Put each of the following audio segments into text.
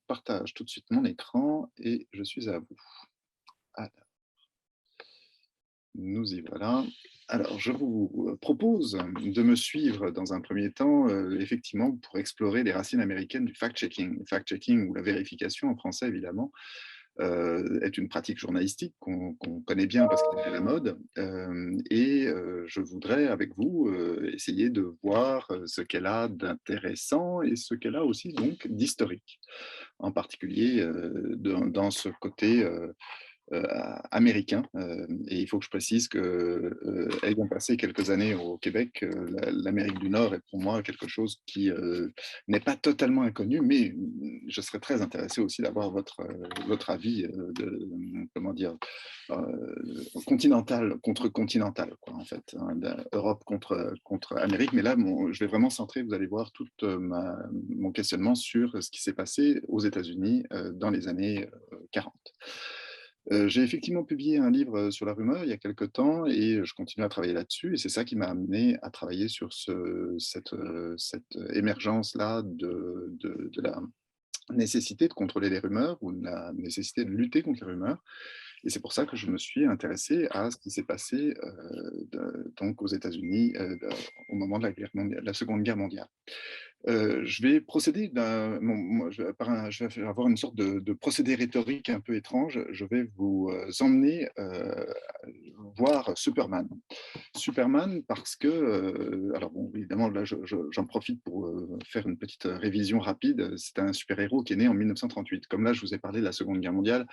partage tout de suite mon écran et je suis à vous. Alors, nous y voilà. Alors, je vous propose de me suivre dans un premier temps, effectivement, pour explorer les racines américaines du fact-checking. Le fact-checking, ou la vérification en français, évidemment, est une pratique journalistique qu'on connaît bien parce qu'elle est à la mode. Je voudrais, avec vous, essayer de voir ce qu'elle a d'intéressant et ce qu'elle a aussi donc d'historique, en particulier dans ce côté américain. Et il faut que je précise que, ayant passé quelques années au Québec, l'Amérique du Nord est pour moi quelque chose qui n'est pas totalement inconnu, mais je serais très intéressé aussi d'avoir votre avis comment dire, continental contre continental, quoi, en fait, hein, Europe contre Amérique. Mais là, je vais vraiment centrer, vous allez voir, tout mon questionnement sur ce qui s'est passé aux États-Unis dans les années 40. J'ai effectivement publié un livre sur la rumeur il y a quelque temps et je continue à travailler là-dessus et c'est ça qui m'a amené à travailler sur cette émergence-là de la nécessité de contrôler les rumeurs ou de la nécessité de lutter contre les rumeurs. Et c'est pour ça que je me suis intéressé à ce qui s'est passé donc aux États-Unis au moment de la Seconde Guerre mondiale. Je vais procéder je vais avoir une sorte de procédé rhétorique un peu étrange. Je vais vous emmener voir Superman. Superman parce que, alors bon, évidemment, là, j'en profite pour faire une petite révision rapide. C'est un super-héros qui est né en 1938. Comme là, je vous ai parlé de la Seconde Guerre mondiale,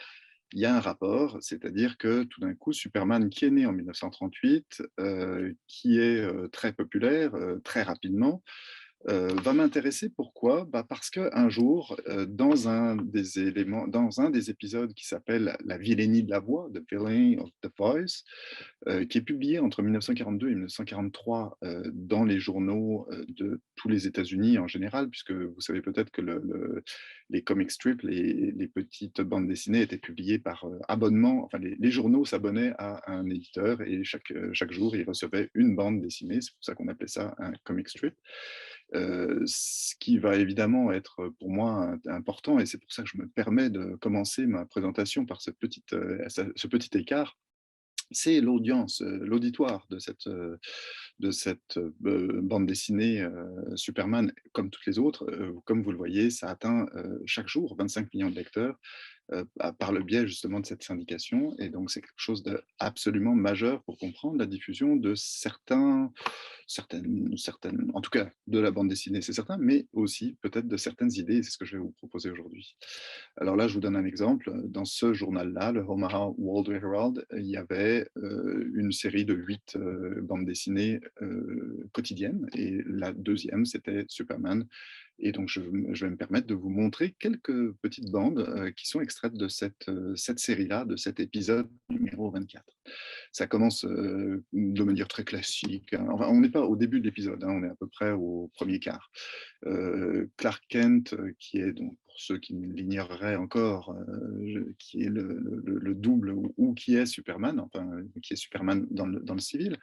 il y a un rapport, c'est-à-dire que tout d'un coup, Superman, qui est né en 1938, qui est très populaire, très rapidement, va m'intéresser. Pourquoi? Bah, parce qu'un jour, dans un des épisodes qui s'appelle La vilainie de la voix, The Villainy of the Voice, qui est publié entre 1942 et 1943 dans les journaux de tous les États-Unis en général, puisque vous savez peut-être que les comic strips, les petites bandes dessinées étaient publiées par abonnement. Enfin, les journaux s'abonnaient à un éditeur et chaque jour, ils recevaient une bande dessinée. C'est pour ça qu'on appelait ça un comic strip. Ce qui va évidemment être pour moi important, et c'est pour ça que je me permets de commencer ma présentation par ce petit écart, c'est l'audience, l'auditoire de cette bande dessinée Superman, comme toutes les autres. Comme vous le voyez, ça atteint chaque jour 25 millions de lecteurs par le biais justement de cette syndication. Et donc, c'est quelque chose d'absolument majeur pour comprendre la diffusion de certaines, en tout cas de la bande dessinée, c'est certain, mais aussi peut-être de certaines idées. Et c'est ce que je vais vous proposer aujourd'hui. Alors là, je vous donne un exemple. Dans ce journal-là, le Omaha World Herald, il y avait une série de 8 bandes dessinées quotidiennes. Et la deuxième, c'était Superman. Et donc, je vais me permettre de vous montrer quelques petites bandes qui sont extraites de cette série-là, de cet épisode numéro 24. Ça commence de manière très classique, hein. Enfin, on n'est pas au début de l'épisode, hein, on est à peu près au premier quart. Clark Kent, qui est donc, pour ceux qui l'ignoreraient encore, qui est le double ou qui est Superman, enfin qui est Superman dans le civil,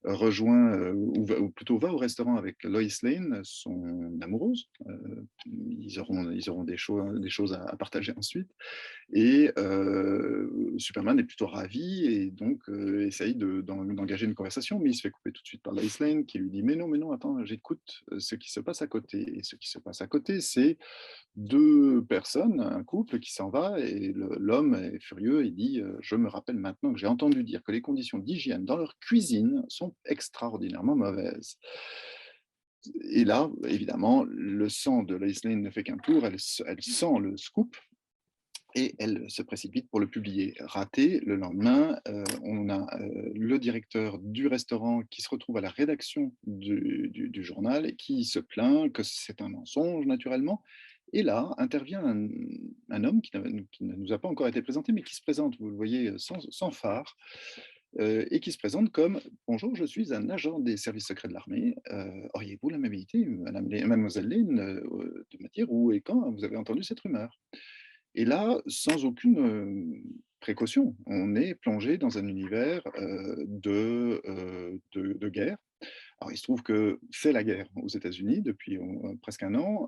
rejoint, ou plutôt va au restaurant avec Lois Lane, son amoureuse. Ils auront des choses à partager ensuite. Et Superman est plutôt ravi et donc essaye d'engager une conversation, mais il se fait couper tout de suite par Lois Lane qui lui dit: mais non, attends, j'écoute ce qui se passe à côté. Et ce qui se passe à côté, c'est deux personnes, un couple qui s'en va et l'homme est furieux. Il dit: je me rappelle maintenant que j'ai entendu dire que les conditions d'hygiène dans leur cuisine sont extraordinairement mauvaises. Et là, évidemment, le sang de Lois Lane ne fait qu'un tour, elle sent le scoop et elle se précipite pour le publier. Raté, le lendemain, on a le directeur du restaurant qui se retrouve à la rédaction du journal et qui se plaint que c'est un mensonge, naturellement. Et là, intervient un homme qui ne nous a pas encore été présenté, mais qui se présente, vous le voyez, sans phare, et qui se présente comme: «Bonjour, je suis un agent des services secrets de l'armée. Auriez-vous l'amabilité, mademoiselle Lane, de me dire où et quand vous avez entendu cette rumeur?» Et là, sans aucune précaution, on est plongé dans un univers de guerre, Alors, il se trouve que c'est la guerre aux États-Unis depuis presque un an.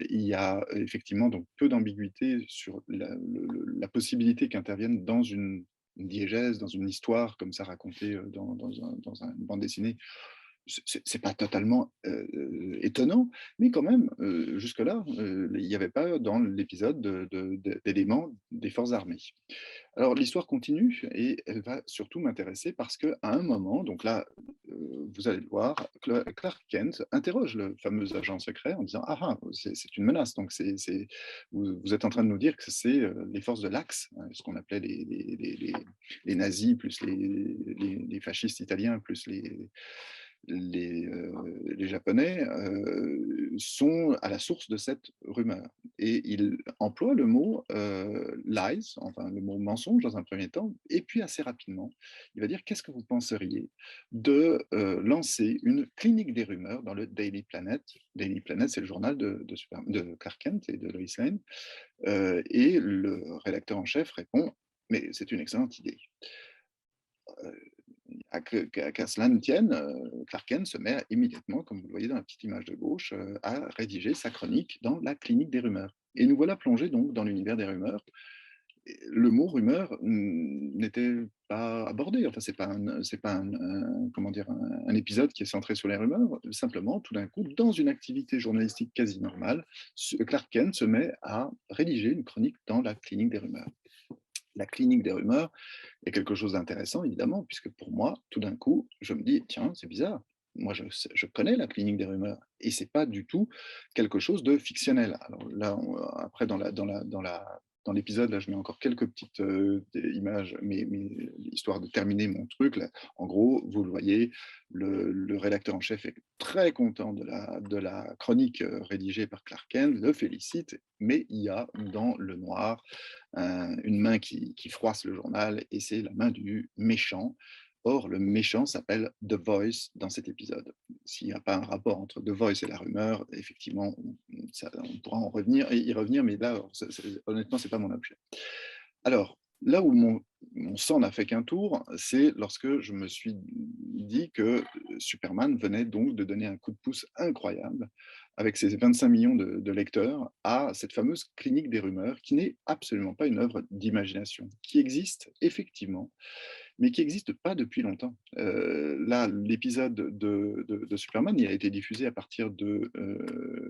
Il y a effectivement donc peu d'ambiguïté sur la possibilité qu'intervienne dans une diégèse, dans une histoire comme ça racontée une bande dessinée. C'est pas totalement étonnant, mais quand même, jusque-là, il n'y avait pas dans l'épisode d'éléments des forces armées. Alors l'histoire continue et elle va surtout m'intéresser parce qu'à un moment, donc là, vous allez le voir, Clark Kent interroge le fameux agent secret en disant: «Ah ah, c'est une menace, donc vous êtes en train de nous dire que c'est, les forces de l'Axe», hein, ce qu'on appelait les nazis plus les fascistes italiens plus les Japonais sont à la source de cette rumeur. Et il emploie le mot lies, enfin le mot mensonge dans un premier temps, et puis assez rapidement, il va dire qu'est-ce que vous penseriez de lancer une clinique des rumeurs dans le Daily Planet. Daily Planet, c'est le journal de Clark Kent et de Lois Lane, et le rédacteur en chef répond mais c'est une excellente idée. Qu'à cela ne tienne, Clark Kent se met immédiatement, comme vous le voyez dans la petite image de gauche, à rédiger sa chronique dans la clinique des rumeurs. Et nous voilà plongés donc dans l'univers des rumeurs. Et le mot rumeur n'était pas abordé. Enfin, c'est pas comment dire, un épisode qui est centré sur les rumeurs. Simplement, tout d'un coup, dans une activité journalistique quasi normale, Clark Kent se met à rédiger une chronique dans la clinique des rumeurs. La clinique des rumeurs est quelque chose d'intéressant, évidemment, puisque pour moi, tout d'un coup, je me dis, tiens, c'est bizarre. Moi, je connais la clinique des rumeurs et c'est pas du tout quelque chose de fictionnel. Alors là, après, dans l'épisode, là, je mets encore quelques petites images, mais histoire de terminer mon truc. Là, en gros, vous le voyez, le rédacteur en chef est très content de la chronique rédigée par Clark Kent, le félicite, mais il y a dans le noir une main qui froisse le journal et c'est la main du méchant. Or, le méchant s'appelle The Voice dans cet épisode. S'il n'y a pas un rapport entre The Voice et la rumeur, effectivement, on pourra y revenir, mais là, honnêtement, ce n'est pas mon objet. Alors, là où mon sang n'a fait qu'un tour, c'est lorsque je me suis dit que Superman venait donc de donner un coup de pouce incroyable avec ses 25 millions de lecteurs à cette fameuse clinique des rumeurs qui n'est absolument pas une œuvre d'imagination, qui existe effectivement, mais qui n'existe pas depuis longtemps. Là, l'épisode de Superman, il a été diffusé à partir de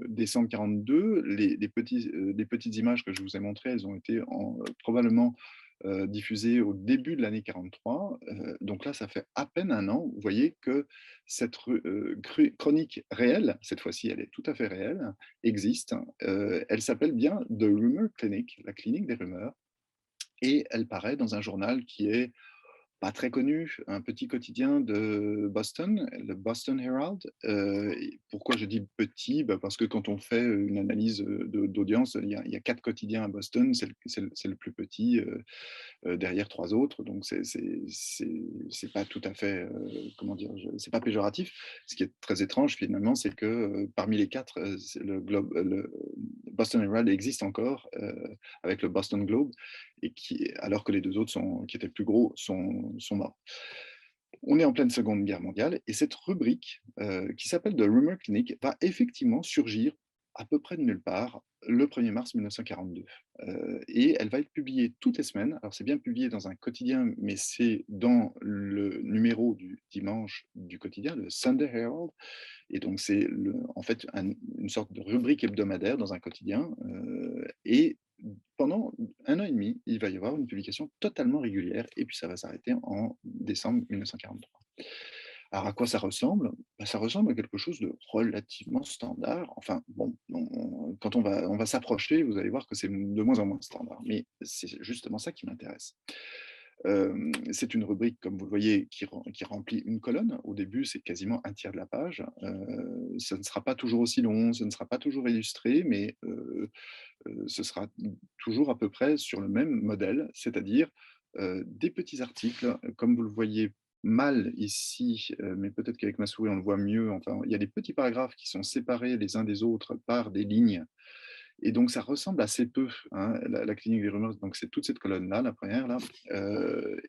décembre 42. Les petites images que je vous ai montrées, elles ont été probablement diffusées au début de l'année 43. Donc là, ça fait à peine un an. Vous voyez que cette chronique réelle, cette fois-ci, elle est tout à fait réelle, existe. Elle s'appelle bien The Rumor Clinic, la clinique des rumeurs. Et elle paraît dans un journal qui est pas très connu, un petit quotidien de Boston, le Boston Herald. Pourquoi je dis petit? Bah, parce que quand on fait une analyse d'audience, il y a 4 quotidiens à Boston, c'est le plus petit, derrière 3 autres. Donc c'est pas tout à fait, comment dire? C'est pas péjoratif. Ce qui est très étrange finalement, c'est que parmi les 4, le Boston Herald existe encore avec le Boston Globe, alors que les 2 autres qui étaient plus gros sont morts. On est en pleine Seconde Guerre mondiale et cette rubrique qui s'appelle The Rumor Clinic va effectivement surgir à peu près de nulle part le 1er mars 1942. Et elle va être publiée toutes les semaines. Alors c'est bien publié dans un quotidien, mais c'est dans le numéro du dimanche du quotidien, le Sunday Herald. Et donc c'est en fait une sorte de rubrique hebdomadaire dans un quotidien. Et pendant un an et demi, il va y avoir une publication totalement régulière et puis ça va s'arrêter en décembre 1943. Alors à quoi ça ressemble? Bah, ça ressemble à quelque chose de relativement standard. Enfin bon, quand on va s'approcher, vous allez voir que c'est de moins en moins standard, mais c'est justement ça qui m'intéresse. C'est une rubrique, comme vous le voyez, qui remplit une colonne. Au début, c'est quasiment un tiers de la page. Ça ne sera pas toujours aussi long, ça ne sera pas toujours illustré, mais ce sera toujours à peu près sur le même modèle, c'est-à-dire des petits articles, comme vous le voyez mal ici, mais peut-être qu'avec ma souris on le voit mieux. Enfin, il y a des petits paragraphes qui sont séparés les uns des autres par des lignes Et donc ça ressemble assez peu, hein, la clinique des rumeurs, donc c'est toute cette colonne-là, la première là,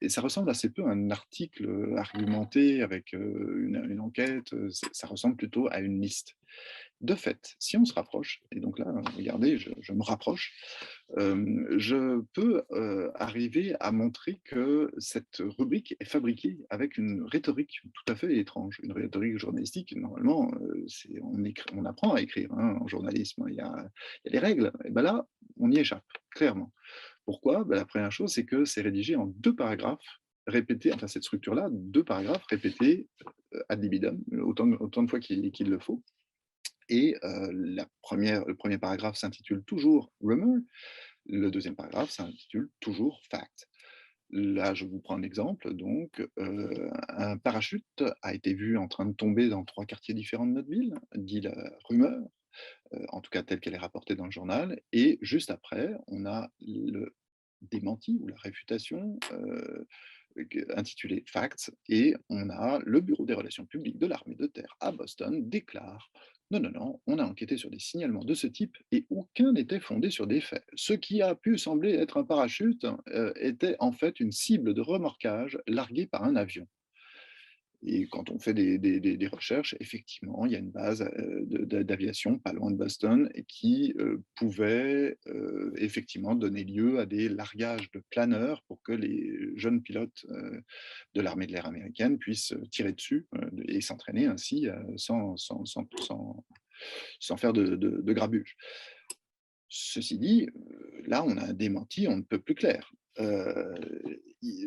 et ça ressemble assez peu à un article, argumenté avec, une enquête, ça ressemble plutôt à une liste. De fait, si on se rapproche et donc là, regardez, je me rapproche, je peux, arriver à montrer que cette rubrique est fabriquée avec une rhétorique tout à fait étrange. Une rhétorique journalistique, normalement, c'est on apprend à écrire, hein, en journalisme, il y a des règles et ben là, on y échappe, clairement. Pourquoi? Bah, la première chose, c'est que c'est rédigé en 2 paragraphes répétés, enfin cette structure-là, 2 paragraphes répétés, ad libidem, autant de fois qu'il le faut et le premier paragraphe s'intitule toujours Rumor, le deuxième paragraphe s'intitule toujours Fact. Là, je vous prends un exemple, donc, un parachute a été vu en train de tomber dans 3 quartiers différents de notre ville, dit la rumeur, en tout cas telle qu'elle est rapportée dans le journal et juste après, on a le démenti ou la réfutation, intitulé Facts et on a le bureau des relations publiques de l'armée de terre à Boston déclare: «Non, non, non, on a enquêté sur des signalements de ce type et aucun n'était fondé sur des faits. Ce qui a pu sembler être un parachute, était en fait une cible de remorquage larguée par un avion». Et quand on fait des recherches, effectivement, il y a une base, d'aviation pas loin de Boston et qui, pouvait, effectivement donner lieu à des largages de planeurs pour que les jeunes pilotes, de l'armée de l'air américaine puissent, tirer dessus, et s'entraîner ainsi, sans faire de grabuge. Ceci dit, là, on a un démenti, on ne peut plus clair. Heu,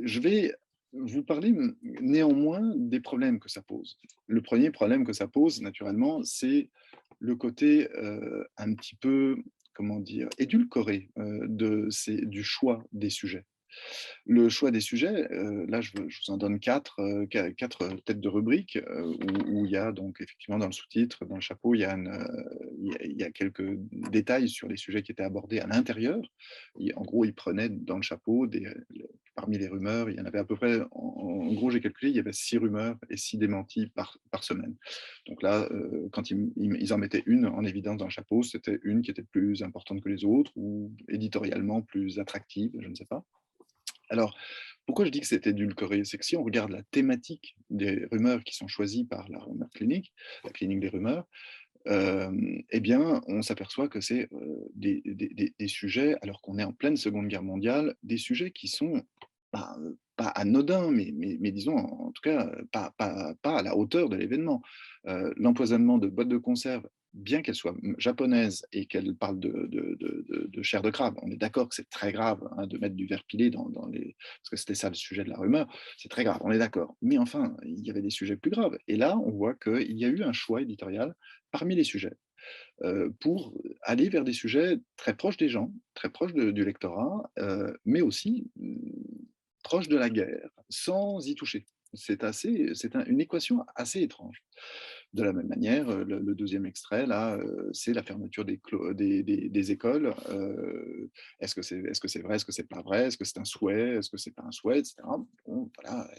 je vais vous parler, néanmoins des problèmes que ça pose. Le premier problème que ça pose, naturellement, c'est le côté, un petit peu, comment dire? Édulcoré, du choix des sujets. Le choix des sujets, là je vous en donne 4, 4 têtes de rubrique, où il y a donc effectivement dans le sous-titre, dans le chapeau, il y a quelques détails sur les sujets qui étaient abordés à l'intérieur. En gros, ils prenaient dans le chapeau parmi les rumeurs, il y en avait à peu près, en gros j'ai calculé, il y avait 6 rumeurs et 6 démentis par semaine. Donc là, quand ils en mettaient une en évidence dans le chapeau, c'était une qui était plus importante que les autres ou éditorialement plus attractive, je ne sais pas. Alors, pourquoi je dis que c'est édulcoré? C'est que si on regarde la thématique des rumeurs qui sont choisies par la rumeur clinique, la clinique des rumeurs, eh bien, on s'aperçoit que c'est, des sujets, alors qu'on est en pleine Seconde Guerre mondiale, des sujets qui sont pas anodins, mais disons, en tout cas, pas à la hauteur de l'événement. L'empoisonnement de boîtes de conserve, bien qu'elles soient, japonaises et qu'elles parlent de chair de crabe, on est d'accord que c'est très grave, hein, de mettre du verre pilé dans les parce que c'était ça le sujet de la rumeur, c'est très grave, on est d'accord. Mais enfin, il y avait des sujets plus graves et là, on voit qu'il y a eu un choix éditorial parmi les sujets, pour aller vers des sujets très proches des gens, très proches du lectorat, mais aussi, proches de la guerre, sans y toucher. Une équation assez étrange. De la même manière, le 2e extrait là, c'est la fermeture des écoles. Est-ce que c'est vrai? Est-ce que c'est pas vrai? Est-ce que c'est un souhait? Est-ce que c'est pas un souhait? Et cetera. Bon, voilà,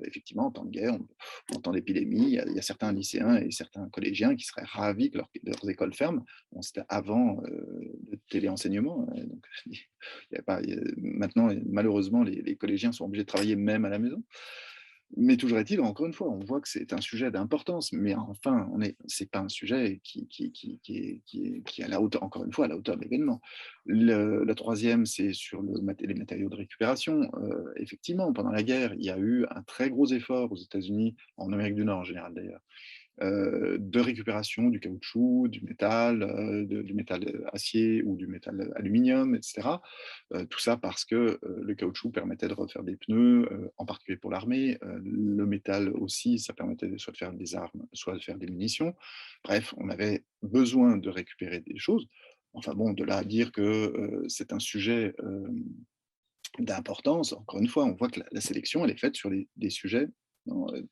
effectivement, en temps de guerre, on entend l'épidémie, il y a certains lycéens et certains collégiens qui seraient ravis que leurs écoles ferment. Bon, c'était avant, le téléenseignement, donc il y a pas il y a maintenant, malheureusement, les collégiens sont obligés de travailler même à la maison. Mais toujours est-il, encore une fois, on voit que c'est un sujet d'importance, mais enfin, c'est pas un sujet qui est à la hauteur, encore une fois, à la hauteur de l'événement. La 3e, c'est sur les matériaux de récupération. Effectivement, pendant la guerre, il y a eu un très gros effort aux États-Unis, en Amérique du Nord en général d'ailleurs, de récupération du caoutchouc, du métal, du métal, acier ou du métal, aluminium et cetera. Tout ça parce que, le caoutchouc permettait de refaire des pneus, en particulier pour l'armée. Le métal aussi, ça permettait soit de faire des armes, soit de faire des munitions. Bref, on avait besoin de récupérer des choses. Enfin bon, de là à dire que, c'est un sujet, d'importance, encore une fois, on voit que la sélection, elle est faite sur des sujets,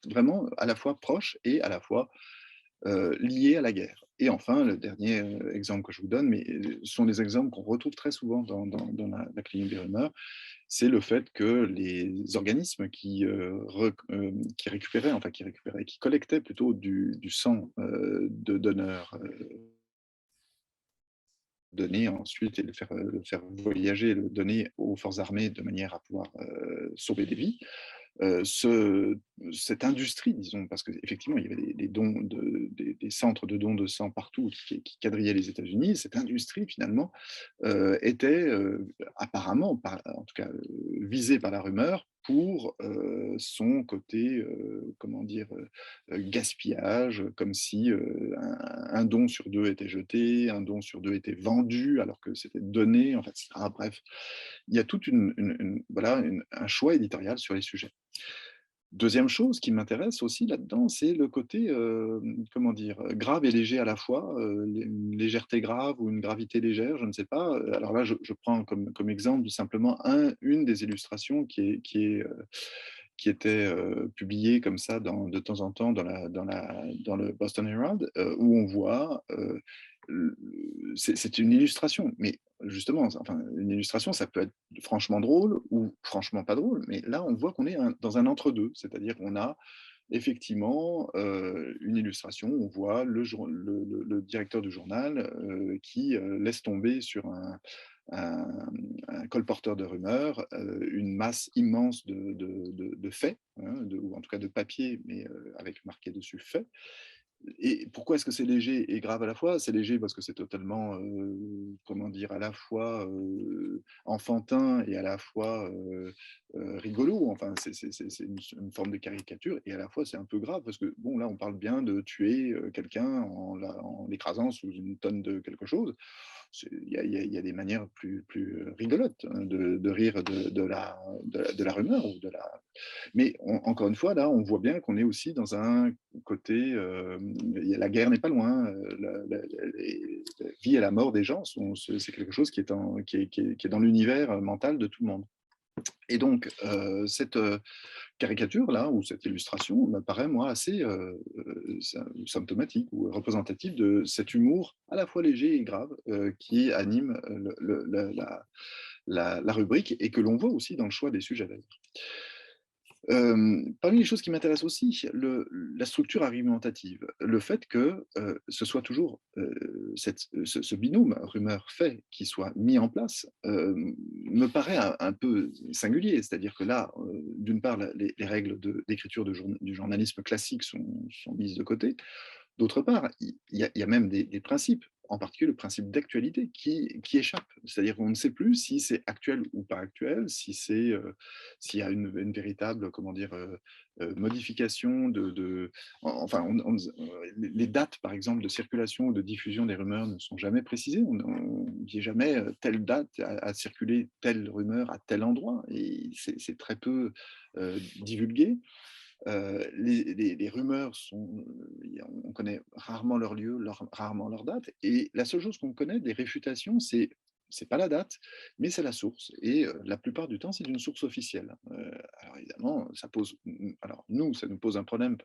vraiment à la fois proches et à la fois, liés à la guerre. Et enfin, le dernier, exemple que je vous donne, mais, ce sont des exemples qu'on retrouve très souvent dans la clinique des rumeurs, c'est le fait que les organismes qui collectaient plutôt du sang, de donneurs, donner ensuite et le faire voyager, le donner aux forces armées de manière à pouvoir sauver des vies. Cette industrie, disons, parce qu'effectivement, il y avait des dons des centres de dons de sang partout qui quadrillaient les États-Unis. Cette industrie, finalement, était apparemment, en tout cas, visée par la rumeur pour son côté, comment dire, gaspillage, comme si un don sur deux était jeté, un don sur deux était vendu alors que c'était donné, en fait, etc. Bref, il y a toute voilà, un choix éditorial sur les sujets. Deuxième chose qui m'intéresse aussi là-dedans, c'est le côté, comment dire? Grave et léger à la fois, une légèreté grave ou une gravité légère, je ne sais pas. Alors là, je prends comme exemple simplement une des illustrations qui était, publiée comme ça de temps en temps dans le Boston Herald, où on voit, le c'est une illustration, mais justement, enfin, une illustration, ça peut être franchement drôle ou franchement pas drôle, mais là, on voit qu'on est dans un entre-deux. C'est-à-dire qu'on a effectivement une illustration, on voit le directeur du journal qui laisse tomber sur un, un colporteur de rumeurs une masse immense de faits, hein, ou en tout cas de papier, mais avec marqué dessus faits. Et pourquoi est-ce que c'est léger et grave à la fois? C'est léger parce que c'est totalement, comment dire? À la fois, enfantin et à la fois, rigolo. Enfin, c'est une forme de caricature et à la fois c'est un peu grave parce que, bon, là, on parle bien de tuer, quelqu'un en l'écrasant sous une tonne de quelque chose. Il y a des manières plus rigolotes, hein, de rire de la rumeur ou de la mais encore une fois, là, on voit bien qu'on est aussi dans un côté, la guerre n'est pas loin, la vie et la mort des gens c'est quelque chose qui est, qui est dans l'univers mental de tout le monde. Et donc, cette caricature-là, ou cette illustration, me paraît, moi, assez symptomatique ou représentative de cet humour à la fois léger et grave qui anime la rubrique et que l'on voit aussi dans le choix des sujets d'ailleurs. Parmi les choses qui m'intéressent aussi, la structure argumentative. Le fait que, ce soit toujours, ce binôme rumeur-fait qui soit mis en place, me paraît un peu singulier. C'est-à-dire que là, d'une part, les règles d'écriture du journalisme classique sont mises de côté. D'autre part, il y a même des principes, en particulier le principe d'actualité qui échappe. C'est-à-dire qu'on ne sait plus si c'est actuel ou pas actuel, si s'il y a une véritable, comment dire, modification enfin, les dates, par exemple, de circulation ou de diffusion des rumeurs ne sont jamais précisées. On ne dit jamais, telle date a circulé telle rumeur à tel endroit et c'est très peu, divulgué. Les rumeurs on connaît rarement leur lieu, rarement leur date et la seule chose qu'on connaît des réfutations, c'est pas la date, mais c'est la source et la plupart du temps, c'est d'une source officielle. Alors évidemment, alors nous, ça nous pose un problème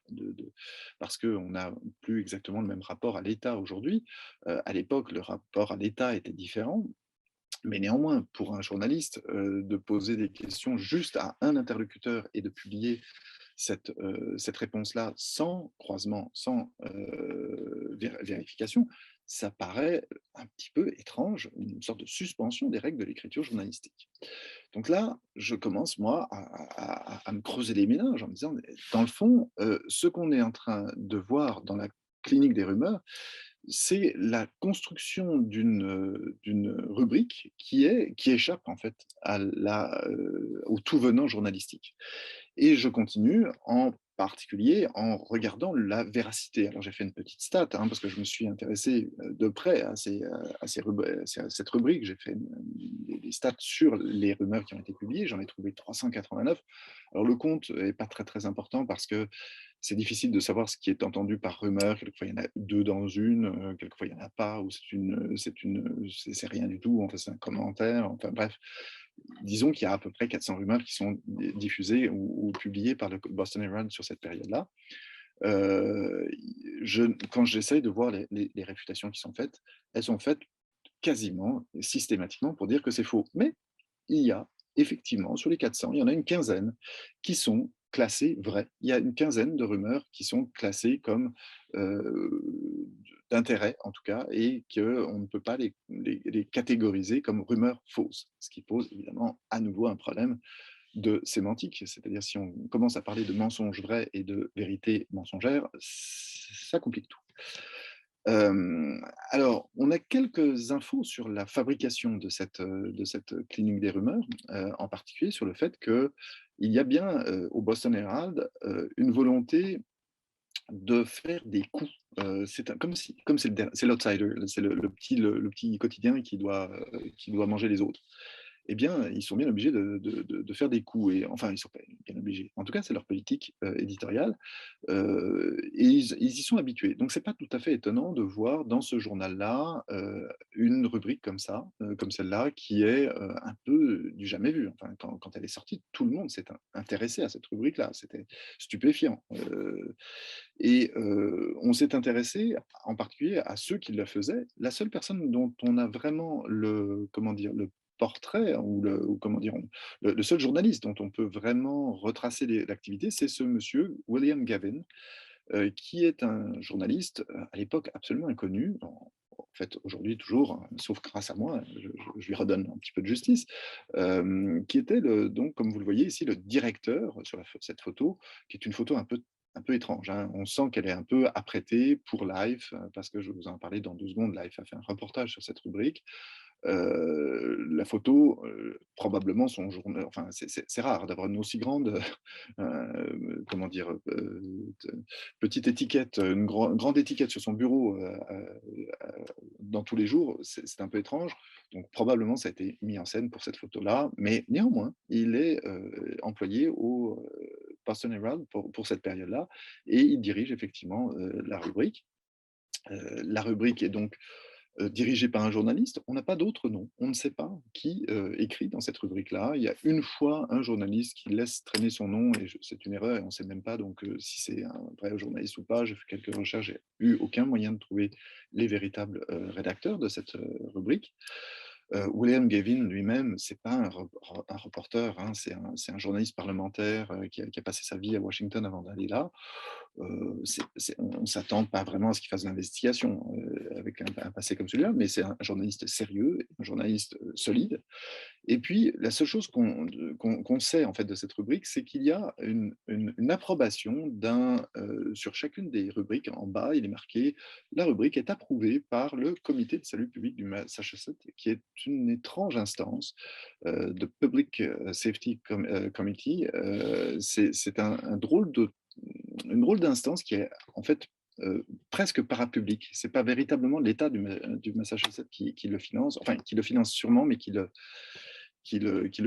parce qu'on n'a plus exactement le même rapport à l'État aujourd'hui. À l'époque, le rapport à l'État était différent, mais néanmoins, pour un journaliste, de poser des questions juste à un interlocuteur et de publier cette réponse-là sans croisement, sans vérification, ça paraît un petit peu étrange, une sorte de suspension des règles de l'écriture journalistique. Donc là, je commence, moi, à me creuser les méninges en me disant, mais dans le fond, ce qu'on est en train de voir dans la clinique des rumeurs, c'est la construction d'une rubrique qui échappe en fait au tout venant journalistique. Et je continue, en particulier en regardant la véracité. Alors j'ai fait une petite stat, hein, parce que je me suis intéressé de près à cette rubrique. J'ai fait des stats sur les rumeurs qui ont été publiées. J'en ai trouvé 389. Alors le compte n'est pas très très important parce que c'est difficile de savoir ce qui est entendu par rumeur. Quelquefois, il y en a deux dans une, quelquefois, il n'y en a pas, ou c'est rien du tout, enfin, c'est un commentaire. Enfin bref, disons qu'il y a à peu près 400 rumeurs qui sont diffusées ou publiées par le Boston Herald sur cette période-là. Euh, Quand j'essaye de voir les réfutations qui sont faites, elles sont faites quasiment systématiquement pour dire que c'est faux. Mais il y a effectivement, sur les 400, il y en a une quinzaine qui sont classées vraies. Il y a une quinzaine de rumeurs qui sont classées comme d'intérêt en tout cas, et qu'on ne peut pas les catégoriser comme rumeurs fausses, ce qui pose évidemment à nouveau un problème de sémantique. C'est-à-dire si on commence à parler de mensonges vrais et de vérités mensongères, ça complique tout. Euh, alors, on a quelques infos sur la fabrication de cette clinique des rumeurs, en particulier sur le fait qu'il y a bien au Boston Herald une volonté de faire des coups. Comme si, comme c'est l'outsider, c'est le petit quotidien qui doit manger les autres. Eh bien, ils sont bien obligés de faire des coups. Et, enfin, ils sont pas bien obligés. En tout cas, c'est leur politique éditoriale. Et ils y sont habitués. Donc, c'est pas tout à fait étonnant de voir dans ce journal-là une rubrique comme ça, comme celle-là, qui est un peu du jamais vu. Enfin, quand elle est sortie, tout le monde s'est intéressé à cette rubrique-là. C'était stupéfiant. Et on s'est intéressé en particulier à ceux qui la faisaient. La seule personne dont on a vraiment comment dire, le portrait ou comment dire, le seul journaliste dont on peut vraiment retracer l'activité, c'est ce monsieur William Gavin, qui est un journaliste à l'époque absolument inconnu. En fait, aujourd'hui toujours, hein, sauf grâce à moi, je lui redonne un petit peu de justice, qui était donc, comme vous le voyez ici, le directeur sur cette photo, qui est une photo un peu étrange, hein. On sent qu'elle est un peu apprêtée pour Life, parce que je vais vous en parler dans 2 secondes. Life a fait un reportage sur cette rubrique. La photo, probablement son journal, enfin, c'est rare d'avoir une aussi grande, comment dire, petite étiquette, une grande étiquette sur son bureau dans tous les jours, c'est un peu étrange. Donc probablement ça a été mis en scène pour cette photo-là, mais néanmoins, il est employé au Boston Herald pour cette période-là, et il dirige effectivement la rubrique. La rubrique est donc dirigé par un journaliste. On n'a pas d'autre nom. On ne sait pas qui écrit dans cette rubrique-là. Il y a une fois un journaliste qui laisse traîner son nom, et c'est une erreur, et on ne sait même pas donc si c'est un vrai journaliste ou pas. J'ai fait quelques recherches, j'ai eu aucun moyen de trouver les véritables rédacteurs de cette rubrique. William Gavin lui-même, c'est pas un reporter, hein, c'est un journaliste parlementaire qui a passé sa vie à Washington avant d'aller là. On ne s'attend pas vraiment à ce qu'il fasse de l'investigation avec un passé comme celui-là, mais c'est un journaliste sérieux, un journaliste solide. Et puis, la seule chose qu'on sait en fait de cette rubrique, c'est qu'il y a une approbation sur chacune des rubriques. En bas, il est marqué: la rubrique est approuvée par le Comité de salut public du Massachusetts, qui est une étrange instance de Public Safety Committee. C'est une drôle d'instance qui est en fait presque parapublique. C'est pas véritablement l'État du Massachusetts qui le finance, enfin qui le finance sûrement, mais qui le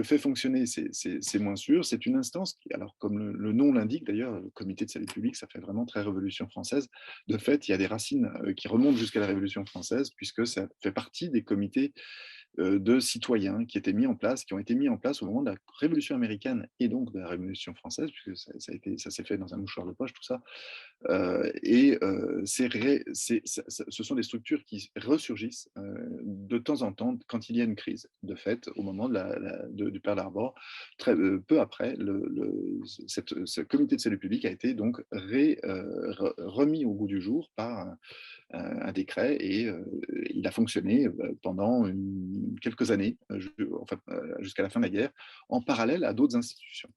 fait fonctionner, c'est moins sûr. C'est une instance qui, alors comme le nom l'indique d'ailleurs, le comité de salut public, ça fait vraiment très Révolution française. De fait, il y a des racines qui remontent jusqu'à la Révolution française, puisque ça fait partie des comités de citoyens qui ont été mis en place au moment de la Révolution américaine et donc de la Révolution française, puisque ça s'est fait dans un mouchoir de poche, tout ça. Ce sont des structures qui ressurgissent de temps en temps quand il y a une crise. De fait, au moment du Pearl Harbor, peu après, ce comité de salut public a été donc remis au goût du jour par un décret, et il a fonctionné pendant quelques années, enfin, jusqu'à la fin de la guerre, en parallèle à d'autres institutions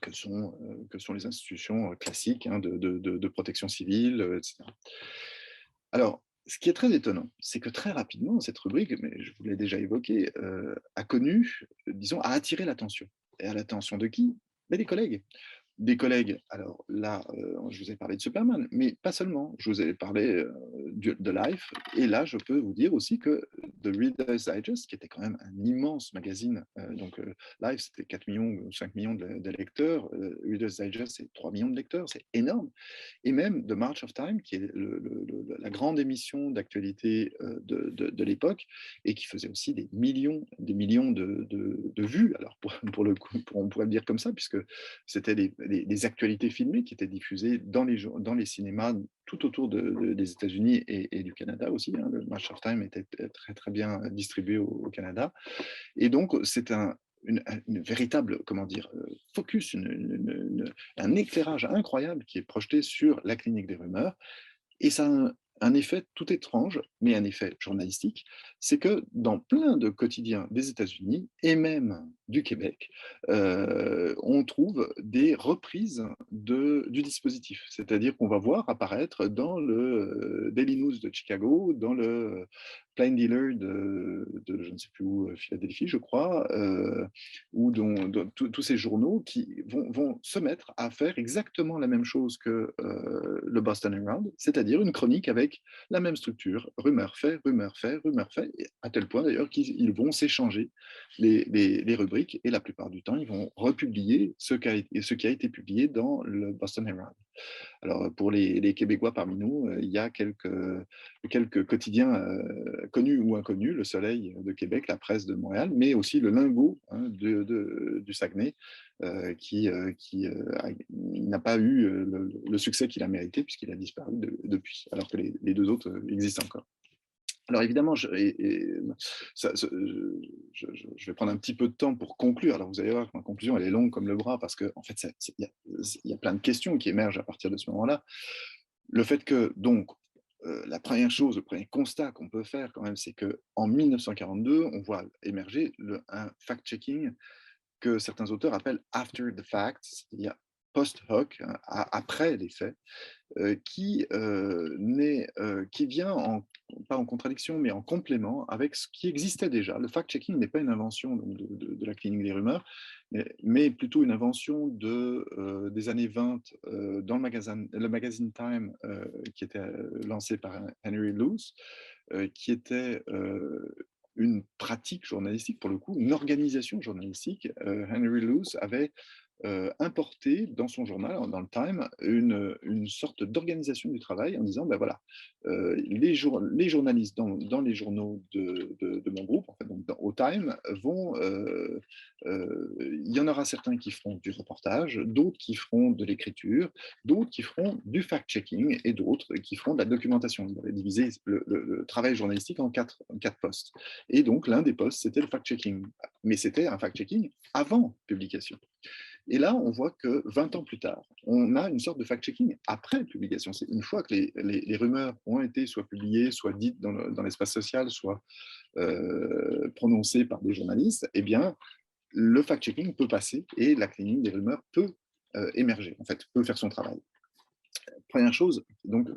que sont les institutions classiques, hein, de protection civile, etc. Alors, ce qui est très étonnant, c'est que très rapidement, cette rubrique, mais je vous l'ai déjà évoqué, a connu, disons, a attiré l'attention. Et à l'attention de qui? Mais des collègues. Des collègues, alors là, je vous ai parlé de Superman, mais pas seulement. Je vous ai parlé de Life, et là, je peux vous dire aussi que The Reader's Digest, qui était quand même un immense magazine, donc Life, c'était 4 millions ou 5 millions de lecteurs, Reader's Digest, c'est 3 millions de lecteurs, c'est énorme. Et même The March of Time, qui est la grande émission d'actualité de l'époque, et qui faisait aussi des millions de vues. Alors, pour le coup, on pourrait le dire comme ça, puisque c'était des actualités filmées qui étaient diffusées dans les cinémas tout autour des États-Unis et du Canada aussi, hein. Le March of Time était très, très bien distribué au Canada. Et donc, c'est une véritable, comment dire, focus, un éclairage incroyable qui est projeté sur la clinique des rumeurs. Et ça a un effet tout étrange, mais un effet journalistique, c'est que dans plein de quotidiens des États-Unis et même du Québec, on trouve des reprises du dispositif. C'est-à-dire qu'on va voir apparaître dans le Daily News de Chicago, dans le Plain Dealer de je ne sais plus où, Philadelphie, je crois, ou dans tous ces journaux qui vont se mettre à faire exactement la même chose que le Boston Herald, c'est-à-dire une chronique avec la même structure, rumeur fait, rumeur fait, et à tel point d'ailleurs qu'ils vont s'échanger les rubriques et la plupart du temps, ils vont republier ce qui a été publié dans le Boston Herald. Alors, pour les Québécois parmi nous, il y a quelques quotidiens connus ou inconnus, Le Soleil de Québec, La Presse de Montréal, mais aussi le Lingot, hein, du Saguenay, n'a pas eu le succès qu'il a mérité puisqu'il a disparu depuis, alors que les deux autres existent encore. Alors évidemment, je vais prendre un petit peu de temps pour conclure. Alors vous allez voir que ma conclusion, elle est longue comme le bras, parce qu'en fait, il y a plein de questions qui émergent à partir de ce moment-là. Le fait que, donc, la première chose, le premier constat qu'on peut faire quand même, c'est qu'en 1942, on voit émerger un fact-checking que certains auteurs appellent after the fact, c'est-à-dire post-hoc, hein, après les faits, qui vient pas en contradiction, mais en complément avec ce qui existait déjà. Le fact-checking n'est pas une invention de la clinique des rumeurs, mais plutôt une invention des années 20 dans le magazine Time, qui était lancé par Henry Luce, qui était une pratique journalistique, pour le coup, une organisation journalistique. Henry Luce avait importé dans son journal, dans le Time, une sorte d'organisation du travail en disant, ben voilà, les journalistes dans les journaux de mon groupe, en fait, donc au Time, il y en aura certains qui feront du reportage, d'autres qui feront de l'écriture, d'autres qui feront du fact-checking et d'autres qui feront de la documentation. Il avait divisé le travail journalistique en quatre postes. Et donc, l'un des postes, c'était le fact-checking. Mais c'était un fact-checking avant publication. Et là, on voit que 20 ans plus tard, on a une sorte de fact-checking après publication. C'est une fois que les rumeurs ont été soit publiées, soit dites dans l'espace social, soit prononcées par des journalistes, eh bien, le fact-checking peut passer et la clinique des rumeurs peut émerger, en fait, peut faire son travail. Première chose, donc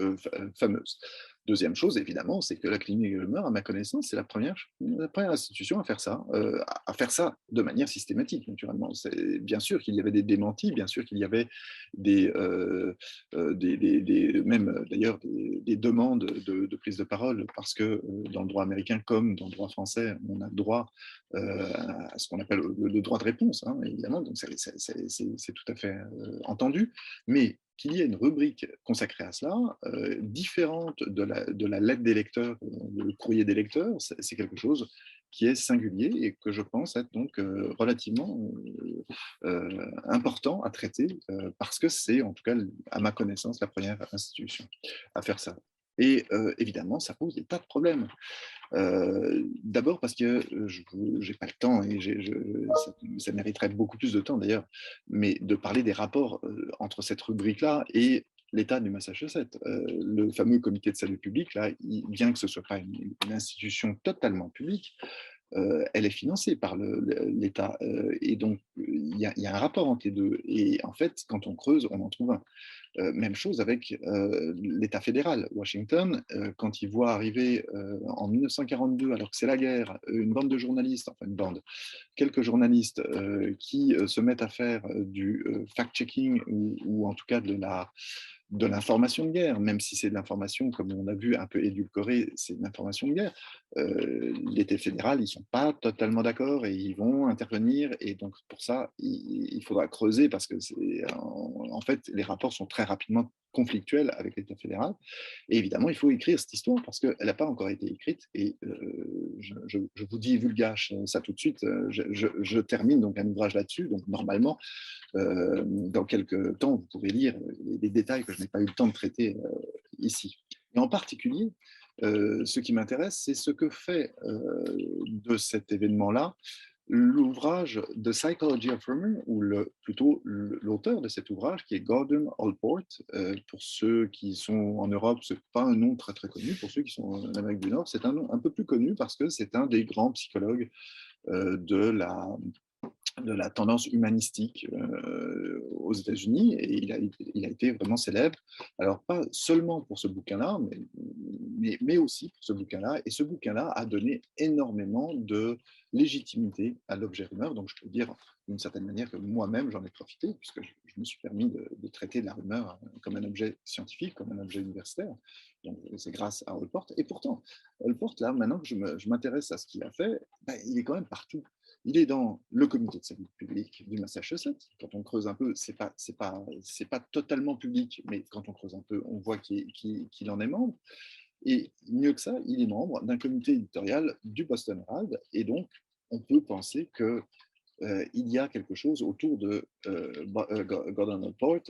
fameuse. Deuxième chose, évidemment, c'est que la clinique des rumeurs, à ma connaissance, c'est la première institution à faire ça de manière systématique, naturellement. Bien sûr qu'il y avait des démentis, bien sûr qu'il y avait même d'ailleurs des demandes de prise de parole, parce que dans le droit américain, comme dans le droit français, on a le droit à ce qu'on appelle le droit de réponse, hein, évidemment, donc c'est tout à fait entendu, mais qu'il y ait une rubrique consacrée à cela, différente de la lettre des lecteurs, le courrier des lecteurs, c'est quelque chose qui est singulier et que je pense être donc relativement important à traiter, parce que c'est, en tout cas, à ma connaissance, la première institution à faire ça. Et évidemment, ça pose des tas de problèmes. D'abord parce que je n'ai pas le temps et ça mériterait beaucoup plus de temps d'ailleurs, mais de parler des rapports entre cette rubrique-là et l'État du Massachusetts. Le fameux comité de salut public, là, bien que ce ne soit pas une institution totalement publique, elle est financée par l'État. Et donc, il y a un rapport entre les deux. Et en fait, quand on creuse, on en trouve un. Même chose avec l'État fédéral. Washington, quand il voit arriver en 1942, alors que c'est la guerre, une bande de journalistes, enfin une bande, quelques journalistes qui se mettent à faire du fact-checking ou en tout cas de l'information de guerre, même si c'est de l'information, comme on a vu, un peu édulcorée, c'est de l'information de guerre. L'État fédéral, ils ne sont pas totalement d'accord et ils vont intervenir. Et donc, pour ça, il faudra creuser parce que, en fait, les rapports sont très rapidement conflictuels avec l'État fédéral. Et évidemment, il faut écrire cette histoire parce qu'elle n'a pas encore été écrite. Et je vous dis vulgache ça tout de suite. Je termine donc un ouvrage là-dessus. Donc, normalement, dans quelques temps, vous pourrez lire les détails que je n'ai pas eu le temps de traiter ici. Et en particulier, ce qui m'intéresse, c'est ce que fait de cet événement-là l'ouvrage The Psychology of Rumor, ou plutôt l'auteur de cet ouvrage, qui est Gordon Allport. Pour ceux qui sont en Europe, ce n'est pas un nom très très connu. Pour ceux qui sont en Amérique du Nord, c'est un nom un peu plus connu parce que c'est un des grands psychologues de la tendance humanistique aux États-Unis, et il a été vraiment célèbre. Alors, pas seulement pour ce bouquin-là, mais aussi pour ce bouquin-là. Et ce bouquin-là a donné énormément de légitimité à l'objet rumeur. Donc, je peux dire d'une certaine manière que moi-même, j'en ai profité, puisque je me suis permis de traiter la rumeur comme un objet scientifique, comme un objet universitaire. Donc, c'est grâce à Allport. Et pourtant, Allport, là, maintenant que je m'intéresse à ce qu'il a fait, ben, il est quand même partout. Il est dans le comité de santé publique du Massachusetts. Quand on creuse un peu, c'est pas totalement public, mais quand on creuse un peu, on voit qu'il en est membre. Et mieux que ça, il est membre d'un comité éditorial du Boston Herald. Et donc, on peut penser que il y a quelque chose autour de Gordon Allport,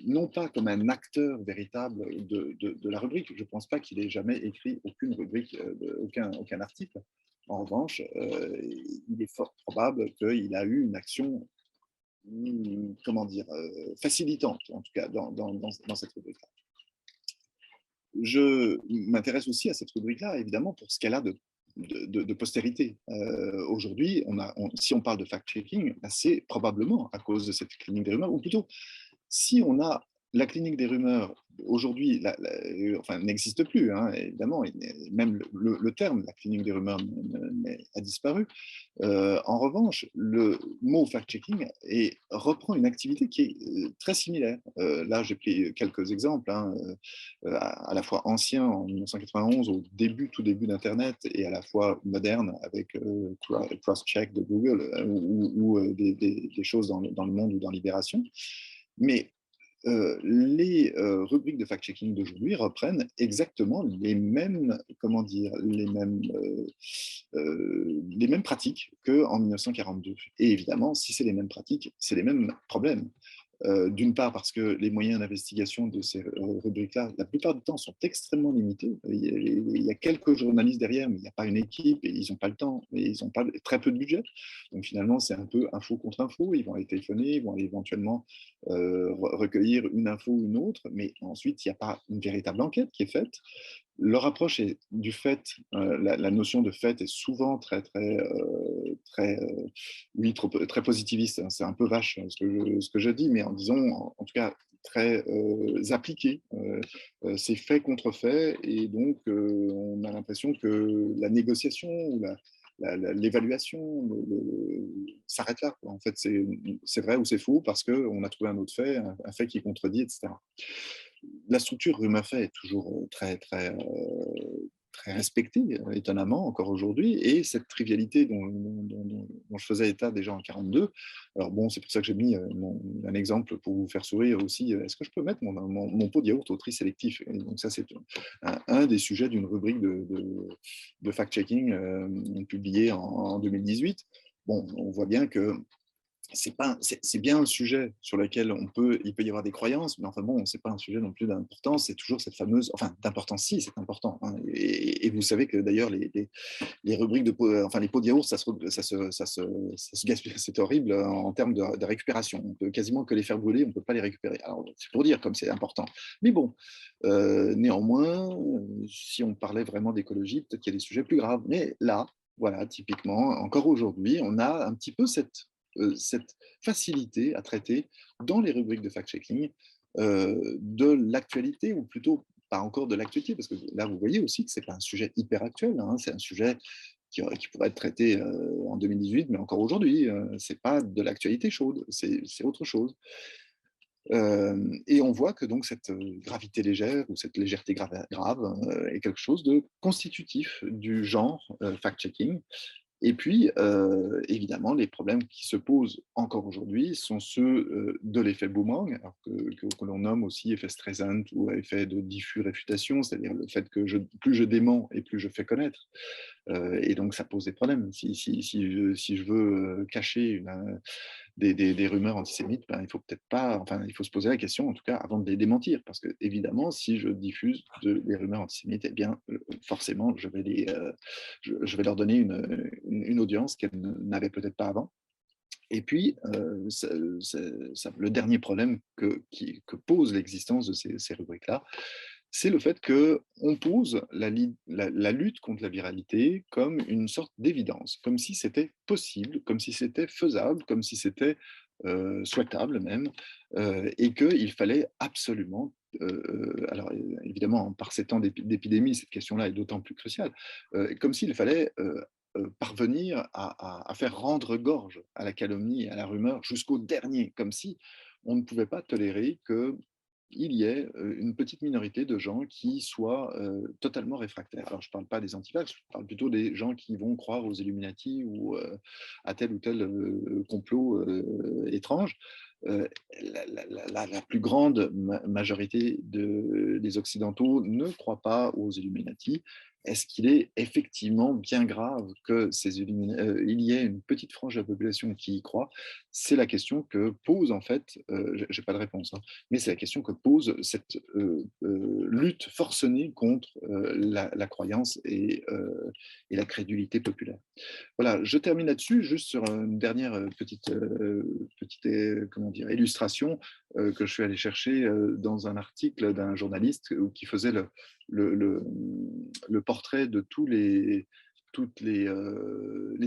non pas comme un acteur véritable de la rubrique. Je ne pense pas qu'il ait jamais écrit aucune rubrique, aucun article. En revanche, il est fort probable qu'il a eu une action, comment dire, facilitante, en tout cas, dans cette rubrique-là. Je m'intéresse aussi à cette rubrique-là, évidemment, pour ce qu'elle a de postérité. Aujourd'hui, si on parle de fact-checking, c'est probablement à cause de cette clinique des rumeurs, ou plutôt, si on a la clinique des rumeurs, aujourd'hui, enfin, n'existe plus, hein, évidemment, même le terme, la clinique des rumeurs, a disparu. En revanche, le mot fact-checking reprend une activité qui est très similaire. Là, j'ai pris quelques exemples, hein, à la fois anciens, en 1991, tout début d'Internet, et à la fois moderne, avec Crosscheck de Google, ou des choses dans le monde ou dans Libération. Mais les rubriques de fact-checking d'aujourd'hui reprennent exactement les mêmes, comment dire, les mêmes pratiques qu'en 1942. Et évidemment, si c'est les mêmes pratiques, c'est les mêmes problèmes. D'une part parce que les moyens d'investigation de ces rubriques-là, la plupart du temps, sont extrêmement limités. Il y a quelques journalistes derrière, mais il n'y a pas une équipe, et ils n'ont pas le temps, et ils n'ont pas très peu de budget. Donc finalement, c'est un peu info contre info. Ils vont aller téléphoner, ils vont aller éventuellement recueillir une info ou une autre, mais ensuite, il n'y a pas une véritable enquête qui est faite. Leur approche est du fait, la notion de fait est souvent très très positiviste. Hein. C'est un peu vache, hein, ce que je dis, mais en disant, en tout cas, très appliqué. C'est fait contre fait, et donc on a l'impression que la négociation ou l'évaluation s'arrête là. En fait, c'est vrai ou c'est faux parce qu'on a trouvé un autre fait, un fait qui contredit, etc. La structure RUMAFET est toujours très respectée, étonnamment, encore aujourd'hui, et cette trivialité dont je faisais état déjà en 1942. Alors bon, c'est pour ça que j'ai mis un exemple pour vous faire sourire aussi. Est-ce que je peux mettre mon pot de yaourt au tri sélectif? Et donc ça, c'est un des sujets d'une rubrique de fact-checking publiée en 2018. Bon, on voit bien que c'est bien un sujet sur lequel il peut y avoir des croyances, mais enfin bon, c'est pas un sujet non plus d'importance. C'est toujours cette fameuse, enfin d'importance, si c'est important. Hein, et vous savez que d'ailleurs les rubriques enfin les pots de yaourt, ça se gaspille, c'est horrible en termes de récupération. On peut quasiment que les faire brûler, on peut pas les récupérer. Alors c'est pour dire comme c'est important. Mais bon, néanmoins, si on parlait vraiment d'écologie, peut-être qu'il y a des sujets plus graves. Mais là, voilà, typiquement, encore aujourd'hui, on a un petit peu cette facilité à traiter dans les rubriques de fact-checking de l'actualité, ou plutôt pas encore de l'actualité, parce que là, vous voyez aussi que ce n'est pas un sujet hyper actuel, hein, c'est un sujet qui pourrait être traité en 2018, mais encore aujourd'hui, ce n'est pas de l'actualité chaude, c'est autre chose. Et on voit que donc cette gravité légère, ou cette légèreté grave, est quelque chose de constitutif du genre fact-checking. Et puis, évidemment, les problèmes qui se posent encore aujourd'hui sont ceux de l'effet boomerang, alors que l'on nomme aussi effet Streisand ou effet de diffus réfutation, c'est-à-dire le fait que plus je dément et plus je fais connaître. Et donc, ça pose des problèmes. Si je veux cacher des rumeurs antisémites, ben, il faut peut-être pas, enfin, il faut se poser la question, en tout cas, avant de les démentir, parce que évidemment, si je diffuse des rumeurs antisémites, eh bien, forcément, je vais leur donner une audience qu'elles n'avaient peut-être pas avant. Et puis, le dernier problème que pose l'existence de ces rubriques-là, c'est le fait qu'on pose la lutte contre la viralité comme une sorte d'évidence, comme si c'était possible, comme si c'était faisable, comme si c'était souhaitable même, et qu'il fallait absolument, alors évidemment, par ces temps d'épidémie, cette question-là est d'autant plus cruciale, comme s'il fallait parvenir à faire rendre gorge à la calomnie et à la rumeur jusqu'au dernier, comme si on ne pouvait pas tolérer que il y ait une petite minorité de gens qui soient totalement réfractaires. Alors, je ne parle pas des antivax, je parle plutôt des gens qui vont croire aux Illuminati ou à tel ou tel complot étrange. Euh, la plus grande majorité des Occidentaux ne croient pas aux Illuminati. Est-ce qu'il est effectivement bien grave que il y ait une petite frange de la population qui y croit? C'est la question que pose en fait, j'ai pas de réponse, hein, mais c'est la question que pose cette lutte forcenée contre la croyance et la crédulité populaire. Voilà, je termine là-dessus, juste sur une dernière petite comment dire, illustration que je suis allé chercher dans un article d'un journaliste qui faisait le, le, le portrait de toutes les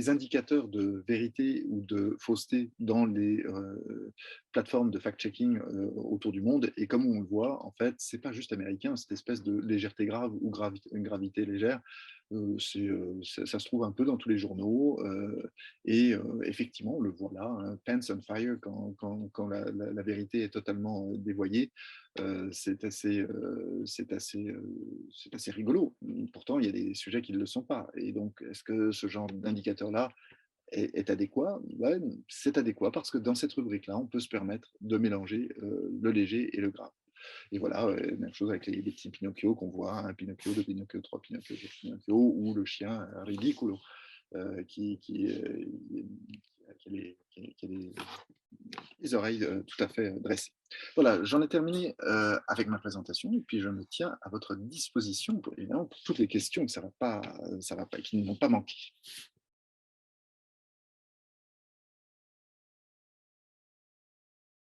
indicateurs de vérité ou de fausseté dans les plateformes de fact-checking autour du monde. Et comme on le voit, en fait, c'est pas juste américain, cette espèce de légèreté grave ou une gravité légère. Ça se trouve un peu dans tous les journaux. Et effectivement, on le voit là, hein, Pants on Fire, quand la vérité est totalement dévoyée, c'est assez rigolo. Pourtant, il y a des sujets qui ne le sont pas. Et donc, est-ce que ce genre d'indicateur-là est adéquat? Ouais, c'est adéquat parce que dans cette rubrique-là, on peut se permettre de mélanger le léger et le grave. Et voilà, même chose avec les petits Pinocchio qu'on voit, un Pinocchio, deux Pinocchio, trois Pinocchio, quatre Pinocchio, ou le chien ridicule qui a les oreilles tout à fait dressées. Voilà, j'en ai terminé avec ma présentation et puis je me tiens à votre disposition pour, évidemment, pour toutes les questions que ça va pas, qui ne vont pas manquer.